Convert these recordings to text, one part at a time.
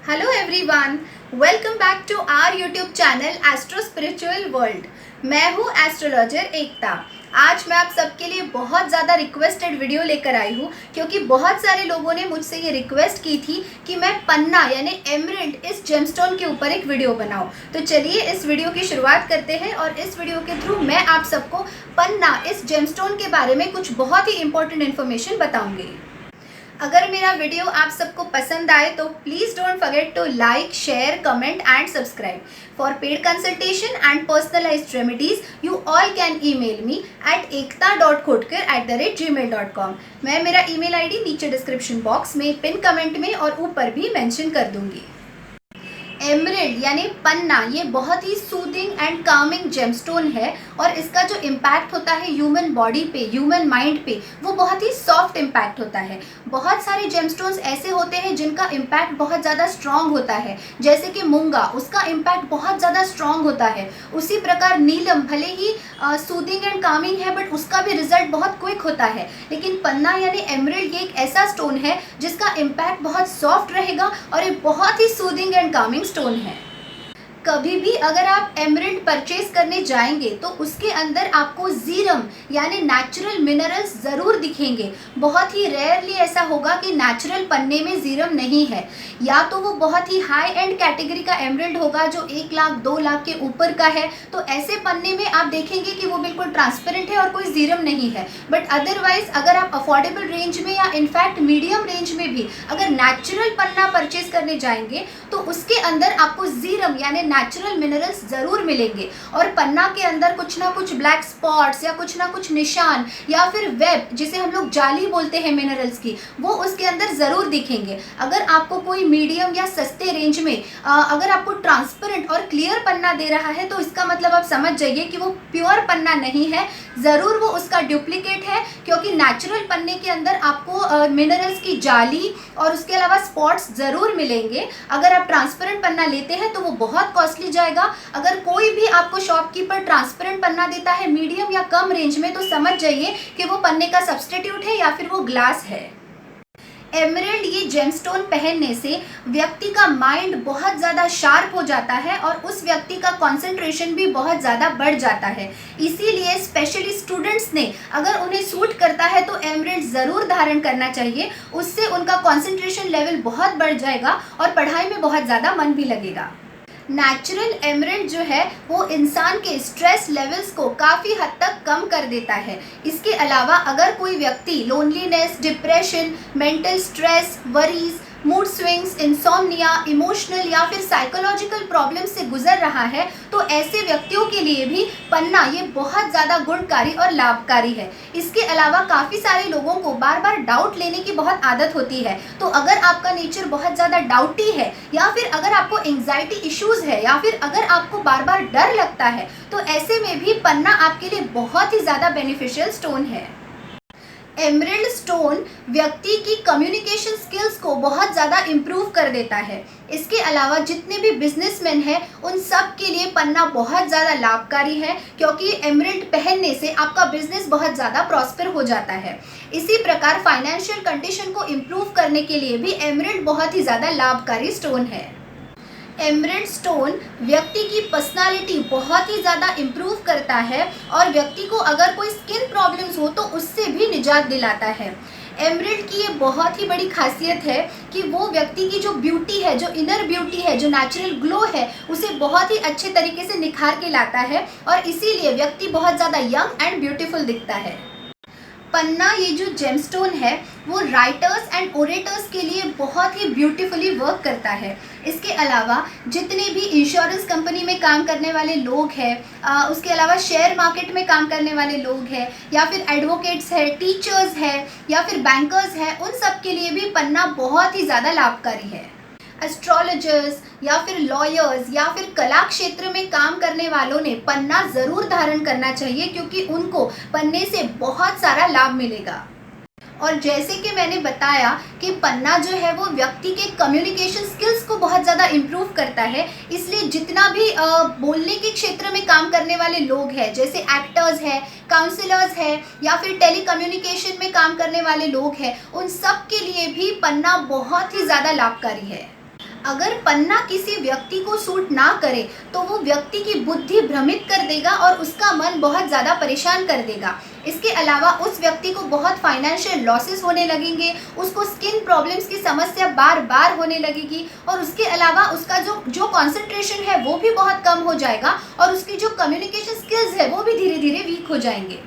Hello everyone, welcome back to our YouTube channel astro spiritual world. मैं हूँ astrologer एकता। आज मैं आप सबके लिए बहुत ज़्यादा रिक्वेस्टेड वीडियो लेकर आई हूँ क्योंकि बहुत सारे लोगों ने मुझसे ये रिक्वेस्ट की थी कि मैं पन्ना यानी एमरल्ड इस जेमस्टोन के ऊपर एक वीडियो बनाऊँ। तो चलिए इस वीडियो की शुरुआत करते हैं और इस वीडियो के थ्रू मैं आप सबको पन्ना इस जेमस्टोन के बारे में कुछ बहुत ही इंपॉर्टेंट इन्फॉर्मेशन बताऊँगी। अगर मेरा वीडियो आप सबको पसंद आए तो please don't forget to like, share, comment and subscribe. For paid consultation and personalised remedies you all can email me at ekta.khotkar@gmail.com। मैं मेरा ईमेल आईडी नीचे डिस्क्रिप्शन बॉक्स में, पिन कमेंट में और ऊपर भी मेंशन कर दूंगी। एमरल्ड यानी पन्ना ये बहुत ही सूदिंग एंड कामिंग जेमस्टोन है और इसका जो इम्पैक्ट होता है ह्यूमन बॉडी पे, ह्यूमन माइंड पे, वो बहुत ही सॉफ्ट इम्पैक्ट होता है। बहुत सारे जेमस्टोन्स ऐसे होते हैं जिनका इम्पैक्ट बहुत ज़्यादा स्ट्रॉन्ग होता है, जैसे कि मूंगा, उसका इम्पैक्ट बहुत ज़्यादा स्ट्रॉन्ग होता है। उसी प्रकार नीलम भले ही सूदिंग एंड कामिंग है बट उसका भी रिजल्ट बहुत क्विक होता है। लेकिन पन्ना यानी एमरल्ड ये एक ऐसा स्टोन है जिसका इम्पैक्ट बहुत सॉफ्ट रहेगा और ये बहुत ही सूदिंग एंड कामिंग स्टोन है। कभी भी अगर आप एमरल्ड परचेज करने जाएंगे तो उसके अंदर आपको जीरम यानी नेचुरल मिनरल्स ज़रूर दिखेंगे। बहुत ही रेयरली ऐसा होगा कि नेचुरल पन्ने में जीरम नहीं है, या तो वो बहुत ही हाई एंड कैटेगरी का एमरल्ड होगा जो 1 लाख 2 लाख के ऊपर का है, तो ऐसे पन्ने में आप देखेंगे कि वो बिल्कुल ट्रांसपेरेंट है और कोई जीरम नहीं है। बट अदरवाइज अगर आप अफोर्डेबल रेंज में या इनफैक्ट मीडियम रेंज में भी अगर नेचुरल पन्ना परचेज करने जाएंगे तो उसके अंदर आपको जीरम यानी नेचुरल मिनरल्स ज़रूर मिलेंगे। और पन्ना के अंदर कुछ ना कुछ ब्लैक स्पॉट्स या कुछ ना कुछ निशान या फिर वेब, जिसे हम लोग जाली बोलते हैं मिनरल्स की, वो उसके अंदर ज़रूर दिखेंगे। अगर आपको कोई मीडियम या सस्ते रेंज में अगर आपको ट्रांसपेरेंट और क्लियर पन्ना दे रहा है तो इसका मतलब आप समझ जाइए कि वो प्योर पन्ना नहीं है, ज़रूर वो उसका डुप्लीकेट है। क्योंकि नेचुरल पन्ने के अंदर आपको मिनरल्स की जाली और उसके अलावा स्पॉट्स ज़रूर मिलेंगे। अगर आप ट्रांसपेरेंट पन्ना लेते हैं तो वो बहुत कॉस्टली जाएगा। अगर कोई भी आपको शॉपकीपर ट्रांसपेरेंट पन्ना देता है मीडियम या कम रेंज में तो समझ जाइए कि वो पन्ने का सब्स्टिट्यूट है या फिर वो ग्लास है। एमरल्ड ये जेमस्टोन पहनने से व्यक्ति का माइंड बहुत ज़्यादा शार्प हो जाता है और उस व्यक्ति का कंसंट्रेशन भी बहुत ज़्यादा बढ़ जाता है। इसीलिए स्पेशली स्टूडेंट्स ने अगर उन्हें सूट करता है तो एमरल्ड ज़रूर धारण करना चाहिए। उससे उनका कंसंट्रेशन लेवल बहुत बढ़ जाएगा और पढ़ाई में बहुत ज़्यादा मन भी लगेगा। नेचुरल एमरल्ड जो है वो इंसान के स्ट्रेस लेवल्स को काफ़ी हद तक कम कर देता है। इसके अलावा अगर कोई व्यक्ति loneliness, depression, mental stress, worries, mood swings, insomnia, emotional या फिर साइकोलॉजिकल प्रॉब्लम से गुजर रहा है तो ऐसे व्यक्तियों के लिए भी पन्ना ये बहुत ज़्यादा गुणकारी और लाभकारी है। इसके अलावा काफ़ी सारे लोगों को बार बार डाउट लेने की बहुत आदत होती है, तो अगर आपका नेचर बहुत ज़्यादा डाउटी है या फिर अगर आपको एंग्जाइटी इश्यूज़ है या फिर अगर आपको बार बार डर लगता है तो ऐसे में भी पन्ना आपके लिए बहुत ही ज़्यादा बेनिफिशियल स्टोन है। एमरल्ड स्टोन व्यक्ति की कम्युनिकेशन स्किल्स को बहुत ज़्यादा इम्प्रूव कर देता है। इसके अलावा जितने भी बिजनेसमैन हैं उन सब के लिए पन्ना बहुत ज़्यादा लाभकारी है क्योंकि एमरल्ड पहनने से आपका बिजनेस बहुत ज़्यादा प्रॉस्पर हो जाता है। इसी प्रकार फाइनेंशियल कंडीशन को इम्प्रूव करने के लिए भी एमरल्ड बहुत ही ज़्यादा लाभकारी स्टोन है। एमरल्ड स्टोन व्यक्ति की पर्सनालिटी बहुत ही ज़्यादा इम्प्रूव करता है और व्यक्ति को अगर कोई स्किन प्रॉब्लम्स हो तो उससे भी निजात दिलाता है। एमरल्ड की ये बहुत ही बड़ी खासियत है कि वो व्यक्ति की जो ब्यूटी है, जो इनर ब्यूटी है, जो नेचुरल ग्लो है, उसे बहुत ही अच्छे तरीके से निखार के लाता है और इसीलिए व्यक्ति बहुत ज़्यादा यंग एंड ब्यूटीफुल दिखता है। पन्ना ये जो जेमस्टोन है वो राइटर्स एंड ओरेटर्स के लिए बहुत ही ब्यूटीफुली वर्क करता है। इसके अलावा जितने भी इंश्योरेंस कंपनी में काम करने वाले लोग हैं, उसके अलावा शेयर मार्केट में काम करने वाले लोग हैं या फिर एडवोकेट्स हैं, टीचर्स हैं या फिर बैंकर्स हैं, उन सब के लिए भी पन्ना बहुत ही ज़्यादा लाभकारी है। एस्ट्रोलॉजर्स या फिर लॉयर्स या फिर कला क्षेत्र में काम करने वालों ने पन्ना ज़रूर धारण करना चाहिए क्योंकि उनको पन्ने से बहुत सारा लाभ मिलेगा। और जैसे कि मैंने बताया कि पन्ना जो है वो व्यक्ति के कम्युनिकेशन स्किल्स को बहुत ज़्यादा इम्प्रूव करता है, इसलिए जितना भी बोलने के क्षेत्र में काम करने वाले लोग हैं, जैसे एक्टर्स हैं, काउंसलर्स हैं या फिर टेली कम्युनिकेशन में काम करने वाले लोग हैं, उन सब के लिए भी पन्ना बहुत ही ज़्यादा लाभकारी है। अगर पन्ना किसी व्यक्ति को सूट ना करे तो वो व्यक्ति की बुद्धि भ्रमित कर देगा और उसका मन बहुत ज़्यादा परेशान कर देगा। इसके अलावा उस व्यक्ति को बहुत फाइनेंशियल लॉसेस होने लगेंगे, उसको स्किन प्रॉब्लम्स की समस्या बार बार होने लगेगी और उसके अलावा उसका जो कंसंट्रेशन है वो भी बहुत कम हो जाएगा और उसकी जो कम्युनिकेशन स्किल्स है वो भी धीरे धीरे वीक हो जाएंगे।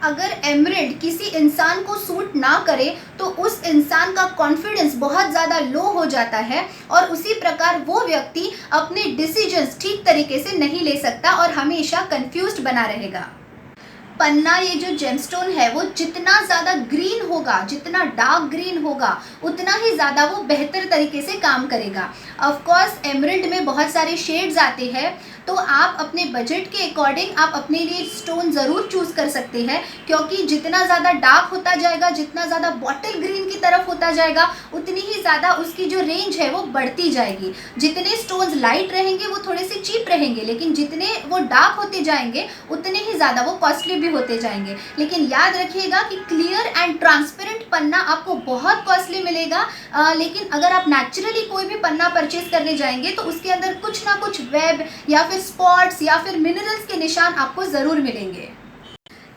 अगर एमरिल्ड किसी इंसान को सूट ना करे तो उस इंसान का कॉन्फिडेंस बहुत ज़्यादा लो हो जाता है और उसी प्रकार वो व्यक्ति अपने डिसीजंस ठीक तरीके से नहीं ले सकता और हमेशा कंफ्यूज्ड बना रहेगा। पन्ना ये जो जेमस्टोन है वो जितना ज़्यादा ग्रीन होगा, जितना डार्क ग्रीन होगा, उतना ही ज़्यादा वो बेहतर तरीके से काम करेगा। ऑफ कोर्स एमरिल्ड में बहुत सारे शेड्स आते हैं, तो आप अपने बजट के अकॉर्डिंग आप अपने लिए स्टोन ज़रूर चूज़ कर सकते हैं, क्योंकि जितना ज़्यादा डार्क होता जाएगा, जितना ज़्यादा बॉटल ग्रीन की तरफ होता जाएगा, उतनी ही ज़्यादा उसकी जो रेंज है वो बढ़ती जाएगी। जितने स्टोन्स लाइट रहेंगे वो थोड़े से चीप रहेंगे, लेकिन जितने वो डार्क होते जाएंगे उतने ही ज़्यादा वो कॉस्टली भी होते जाएंगे। लेकिन याद रखिएगा कि क्लियर एंड ट्रांसपेरेंट पन्ना आपको बहुत कॉस्टली मिलेगा, लेकिन अगर आप नेचुरली कोई भी पन्ना परचेज करने जाएंगे तो उसके अंदर कुछ ना कुछ वेब या फिर स्पॉट्स या फिर मिनरल्स के निशान आपको ज़रूर मिलेंगे।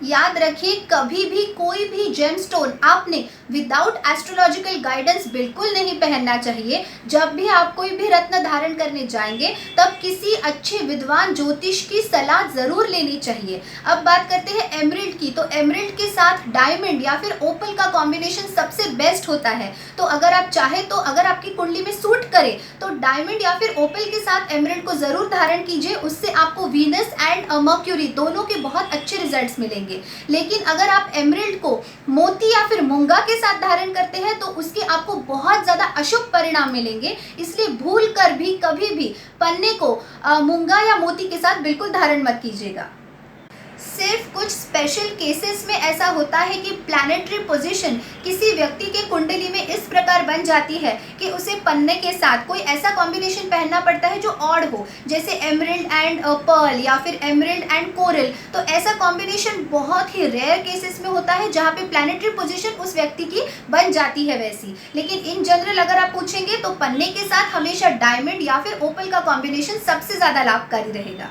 याद रखिए, कभी भी कोई भी जेमस्टोन आपने विदाउट एस्ट्रोलॉजिकल गाइडेंस बिल्कुल नहीं पहनना चाहिए। जब भी आप कोई भी रत्न धारण करने जाएंगे तब किसी अच्छे विद्वान ज्योतिष की सलाह ज़रूर लेनी चाहिए। अब बात करते हैं एमरिल्ड की, तो एमरिल्ड के साथ डायमंड या फिर ओपल का कॉम्बिनेशन सबसे बेस्ट होता है। तो अगर आप चाहें तो अगर आपकी कुंडली में सूट करे तो डायमंड या फिर ओपल के साथ एमरिल्ड को ज़रूर धारण कीजिए, उससे आपको वीनस एंड मर्क्यूरी दोनों के बहुत अच्छे रिजल्ट्स मिलेंगे। लेकिन अगर आप एमरिल्ड को मोती या फिर मूंगा के साथ धारण करते हैं तो उसके आपको बहुत ज्यादा अशुभ परिणाम मिलेंगे, इसलिए भूल कर भी कभी भी पन्ने को मूंगा या मोती के साथ बिल्कुल धारण मत कीजिएगा। सिर्फ कुछ स्पेशल केसेस में ऐसा होता है कि प्लैनेटरी पोजीशन किसी व्यक्ति के कुंडली में इस प्रकार बन जाती है कि उसे पन्ने के साथ कोई ऐसा कॉम्बिनेशन पहनना पड़ता है जो ऑड हो, जैसे एमरिल्ड एंड पर्ल या फिर एमरिल्ड एंड कोरल। तो ऐसा कॉम्बिनेशन बहुत ही रेयर केसेस में होता है जहाँ पे प्लैनेटरी पोजीशन उस व्यक्ति की बन जाती है वैसी। लेकिन इन जनरल अगर आप पूछेंगे तो पन्ने के साथ हमेशा डायमंड या फिर ओपल का कॉम्बिनेशन सबसे ज़्यादा लाभकारी रहेगा।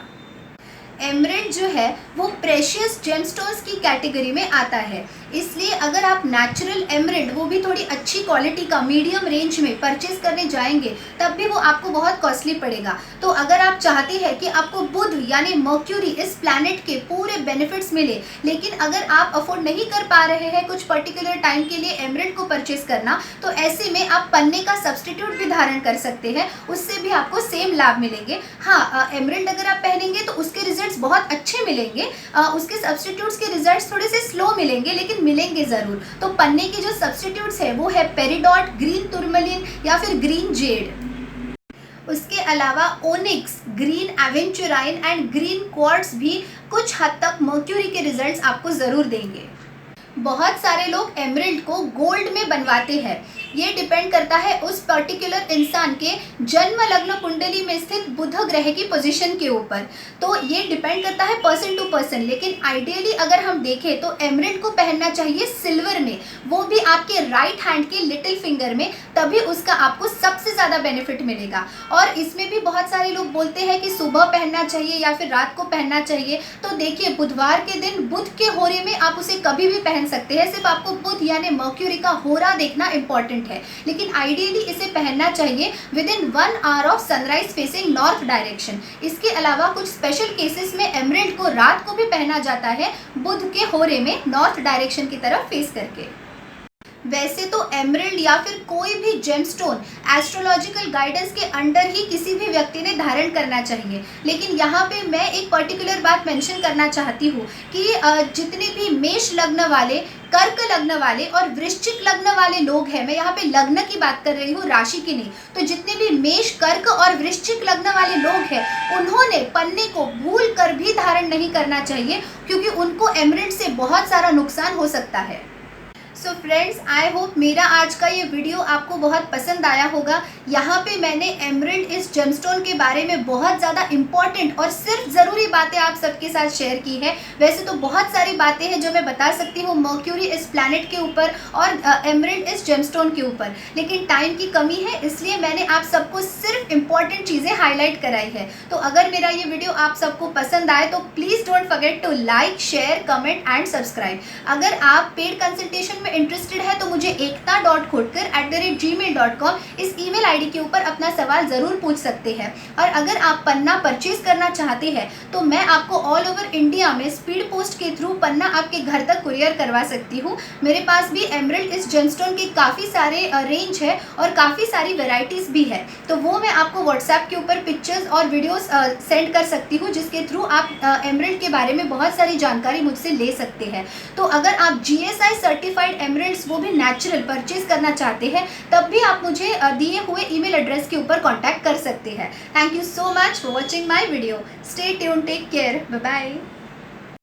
एमरिल्ड जो है वो प्रेशियस जेमस्टोन्स की कैटेगरी में आता है, इसलिए अगर आप नेचुरल एमरिल्ड वो भी थोड़ी अच्छी क्वालिटी का मीडियम रेंज में परचेज करने जाएंगे तब भी वो आपको बहुत कॉस्टली पड़ेगा। तो अगर आप चाहते हैं कि आपको बुध यानी मर्क्यूरी इस प्लैनेट के पूरे बेनिफिट्स मिले, लेकिन अगर आप अफोर्ड नहीं कर पा रहे हैं कुछ पर्टिकुलर टाइम के लिए एमरिल्ड को परचेज करना, तो ऐसे में आप पन्ने का सब्सटीट्यूट भी धारण कर सकते हैं, उससे भी आपको सेम लाभ मिलेंगे। हाँ, एमरिल्ड अगर आप पहनेंगे तो उसके रिजल्ट्स बहुत अच्छे मिलेंगे, उसके सब्सटीट्यूट्स के रिजल्ट्स थोड़े से स्लो मिलेंगे, लेकिन मिलेंगे ज़रूर। तो पन्ने के जो सब्सटीट्यूट्स है वो है पेरिडॉट, ग्रीन टूरमलिन या फिर ग्रीन जेड। उसके अलावा onyx, green aventurine and green quartz भी कुछ हद तक मर्क्यूरी के रिजल्ट्स आपको ज़रूर देंगे। बहुत सारे लोग एमरिल्ड को गोल्ड में बनवाते हैं, ये डिपेंड करता है उस पर्टिकुलर इंसान के जन्म लग्न कुंडली में स्थित बुध ग्रह की पोजीशन के ऊपर। तो ये डिपेंड करता है पर्सन टू पर्सन, लेकिन आइडियली अगर हम देखें तो एमरिल्ड को पहनना चाहिए सिल्वर में, वो भी आपके राइट हैंड के लिटिल फिंगर में, तभी उसका आपको सबसे ज़्यादा बेनिफिट मिलेगा। और इसमें भी बहुत सारे लोग बोलते हैं कि सुबह पहनना चाहिए या फिर रात को पहनना चाहिए। तो देखिए, बुधवार के दिन बुध के होरे में आप उसे कभी भी पहन सकते हैं, सिर्फ आपको बुध यानी मर्क्यूरी का होरा देखना इंपॉर्टेंट है। लेकिन आइडियली इसे पहनना चाहिए with in 1 hour of sunrise facing north direction. इसके अलावा कुछ स्पेशल केसेस में एमरिल्ड को रात को भी पहना जाता है बुध के होरे में नॉर्थ डायरेक्शन की तरफ फेस करके। वैसे तो एमरिल्ड या फिर कोई भी जेमस्टोन एस्ट्रोलॉजिकल गाइडेंस के अंडर ही किसी भी व्यक्ति ने धारण करना चाहिए, लेकिन यहाँ पे मैं एक पर्टिकुलर बात मेंशन करना चाहती हूँ कि जितने भी मेष लग्न वाले, कर्क लग्न वाले और वृश्चिक लग्न वाले लोग हैं, मैं यहाँ पे लग्न की बात कर रही हूँ, राशि की नहीं, तो जितने भी मेष, कर्क और वृश्चिक लग्न वाले लोग हैं उन्होंने पन्ने को भूल कर भी धारण नहीं करना चाहिए, क्योंकि उनको एमरिल्ड से बहुत सारा नुकसान हो सकता है। सो फ्रेंड्स, आई होप मेरा आज का ये वीडियो आपको बहुत पसंद आया होगा। यहाँ पे मैंने एमरल्ड इस जेमस्टोन के बारे में बहुत ज़्यादा इम्पॉर्टेंट और सिर्फ ज़रूरी बातें आप सबके साथ शेयर की है। वैसे तो बहुत सारी बातें हैं जो मैं बता सकती हूँ मर्क्यूरी इस प्लैनेट के ऊपर और एमरल्ड इस जेमस्टोन के ऊपर, लेकिन टाइम की कमी है इसलिए मैंने आप सबको सिर्फ इम्पॉर्टेंट चीज़ें हाईलाइट कराई है। तो अगर मेरा ये वीडियो आप सबको पसंद आए तो please don't forget to like, share, comment and subscribe. अगर आप पेड कंसल्टेशन में इंटरेस्टेड है तो मुझे ekta.khotkar@gmail.com इस ईमेल आईडी के ऊपर अपना सवाल ज़रूर पूछ सकते हैं। और अगर आप पन्ना परचेज करना चाहते हैं तो मैं आपको ऑल ओवर इंडिया में स्पीड पोस्ट के थ्रू पन्ना आपके घर तक कुरियर करवा सकती हूँ। मेरे पास भी एमरल्ड इस जेमस्टोन के काफ़ी सारे रेंज है और काफ़ी सारी वेराइटीज़ भी है, तो वो मैं आपको व्हाट्सएप के ऊपर पिक्चर्स और वीडियोस सेंड कर सकती हूँ जिसके थ्रू आप एमरल्ड के बारे में बहुत सारी जानकारी मुझसे ले सकते हैं। तो अगर आप GSI सर्टिफाइड एमरल्ड्स वो भी नेचुरल परचेज करना चाहते हैं तब भी आप मुझे दिए हुए ईमेल एड्रेस के ऊपर कांटेक्ट कर सकते हैं। Thank you so much for watching my video. Stay tuned, take care, bye bye.